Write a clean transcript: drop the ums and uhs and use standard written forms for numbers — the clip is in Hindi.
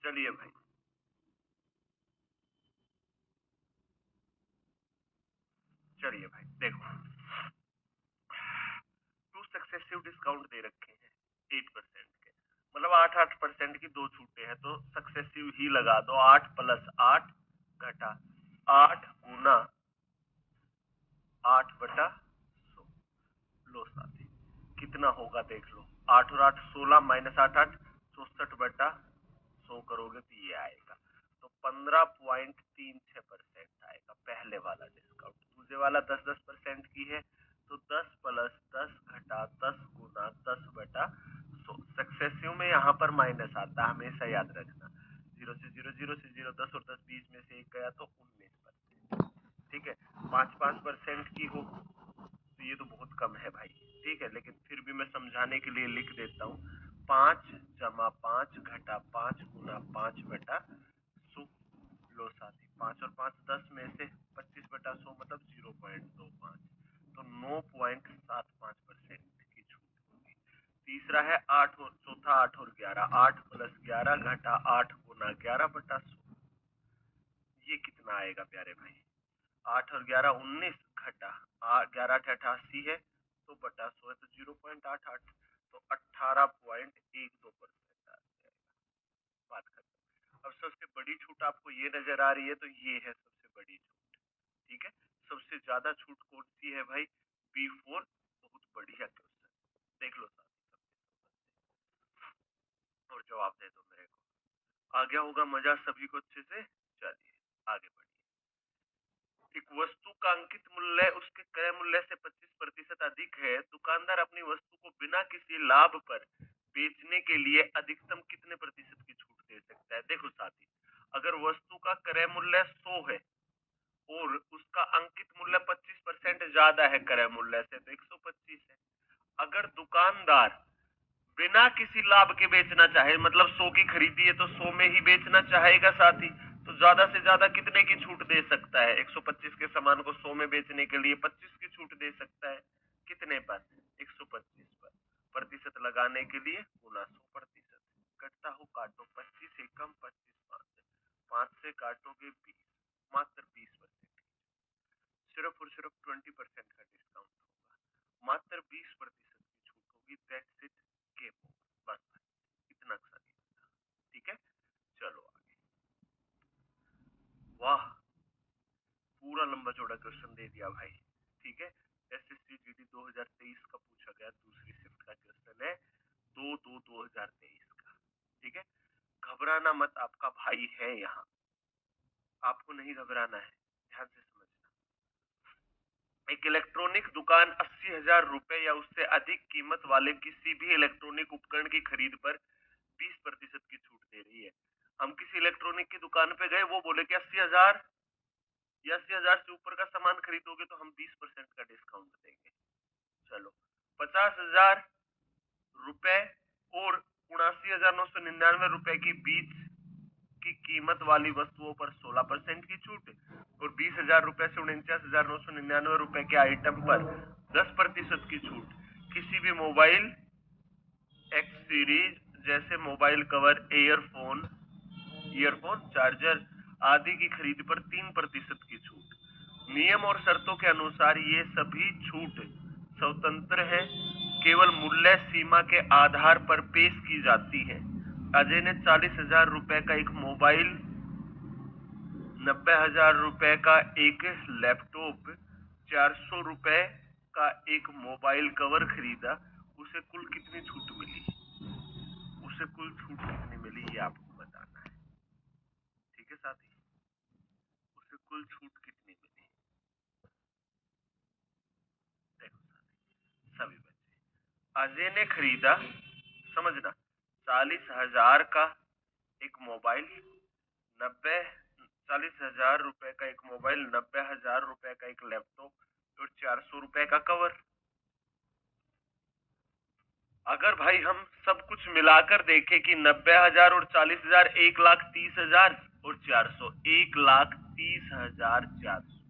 चलिए भाई, चलिए भाई देखो, टू सक्सेसिव डिस्काउंट दे रखे हैं 8% के, मतलब 8-8% की दो छूटे हैं, तो सक्सेसिव ही लगा दो। 8+8 घटा 8 × 8/100। लो साथी, कितना होगा देख लो। 8 और 8 16, -8 8 64/100 करोगे तो ये आएगा। तो 15.36% आएगा पहले वाला डिस्काउंट। दूसरे वाला 10-10% की है, तो 10+10 घटा 10 × 10/100। सक्सेसिव में यहाँ पर माइनस आता, हमेशा याद रखना। 0 से 0, 0 से 0, 10 और 10 20 में से एक गया तो 19%। ठीक है, 5-5% की हो तो ये तो बहुत कम है भाई। ठीक है, लेकिन फिर भी मैं समझाने के लिए लिख देता हूँ। 5 + 5 घटा 5 × 5/100। लो साथी, 5 और 5 10 में से 25/100 मतलब 0.25, तो 9.75% की छूट होगी। तीसरा है 8 और चौथा 8 और 11, 8+11 घटा 8 × 11/100। ये कितना आएगा प्यारे भाई? 8 और 11 19 घटा 11 8 88 है, तो बटा 100 है, तो 0.88, तो 18.12% आ जाएगा। बात खत्म। अब सबसे बड़ी छूट आपको ये नजर आ रही है, तो ये है सबसे बड़ी छूट। ठीक है, सबसे ज्यादा छूट कौन सी है भाई? B4। बहुत बढ़िया क्वेश्चन, देख लो साथ और जवाब दे दो मेरे को। आ गया होगा मजा सभी को अच्छे से। चलिए आगे बढ़िए। एक वस्तु का अंकित मूल्य उसके क्रय मूल्य से 25% अधिक है। दुकानदार अपनी वस्तु को बिना किसी लाभ पर बेचने के लिए अधिकतम कितने प्रतिशत की छूट दे सकता है? देखो साथी, अगर वस्तु का क्रय मूल्य 100 है और उसका अंकित मूल्य 25% ज्यादा है क्रय मूल्य से, तो 125 है। अगर दुकानदार बिना किसी लाभ के बेचना चाहे, मतलब 100 की खरीदी है तो 100 में ही बेचना चाहेगा साथी, तो ज्यादा से ज्यादा कितने की छूट दे सकता है? 125 के सामान को 100 में बेचने के लिए 25 की छूट दे सकता है। कितने पर? 125 पर। प्रतिशत लगाने के लिए गुना 100%। कटता हो काटो, 25 एकम 25 5 से काटोगे 20, मात्र 20%। सिर्फ और सिर्फ 20% का डिस्काउंट होगा, मात्र 20% की छूट होगी। दैट्स इट, गेम ओवर, बस इतना सा नहीं था। ठीक है, चलो आगे। वाह, पूरा लंबा चौड़ा क्वेश्चन दे दिया भाई। ठीक है, एसएससी जीडी 2023 का पूछा गया, दूसरी शिफ्ट का क्वेश्चन है, 2/2/2023 का। ठीक है, घबराना मत, आपका भाई है यहाँ, आपको नहीं घबराना है, ध्यान से समझना। एक इलेक्ट्रॉनिक दुकान 80,000 रुपए या उससे अधिक कीमत वाले किसी भी इलेक्ट्रॉनिक उपकरण की खरीद पर 20% की छूट दे रही है। हम किसी इलेक्ट्रॉनिक की दुकान पे गए, वो बोले कि 80,000 या 80,000 से ऊपर का सामान खरीदोगे तो हम 20% का डिस्काउंट देंगे। चलो, 50,000 रुपए और 79,999 रुपए की बीच की कीमत वाली वस्तुओं पर 16% की छूट, और 20,000 रुपए से 49,999 रुपए के आइटम पर 10% की छूट। किसी भी मोबाइल एक्स सीरीज जैसे मोबाइल कवर, ईयरफोन, चार्जर आदि की खरीद पर 3% की छूट। नियम और शर्तों के अनुसार ये सभी छूट स्वतंत्र है, केवल मूल्य सीमा के आधार पर पेश की जाती है। अजय ने 40,000 रुपए का एक मोबाइल, 90,000 रुपए का एक लैपटॉप, 400 रुपए का एक मोबाइल कवर खरीदा। उसे कुल कितनी छूट मिली? उसे कुल छूट कितनी मिली ये आपको बताना है। ठीक है साथी, उसे कुल छूट कितनी मिली? देखो साथी, सभी बच्चे, अजय ने खरीदा, समझना, 40,000 का एक मोबाइल, 90 40,000 रुपए का एक मोबाइल, 90,000 रुपए का एक लैपटॉप और 400 रुपए का कवर। अगर भाई हम सब कुछ मिलाकर देखें कि 90,000 और 40,000, 1,30,000 और 400, 1,30,400,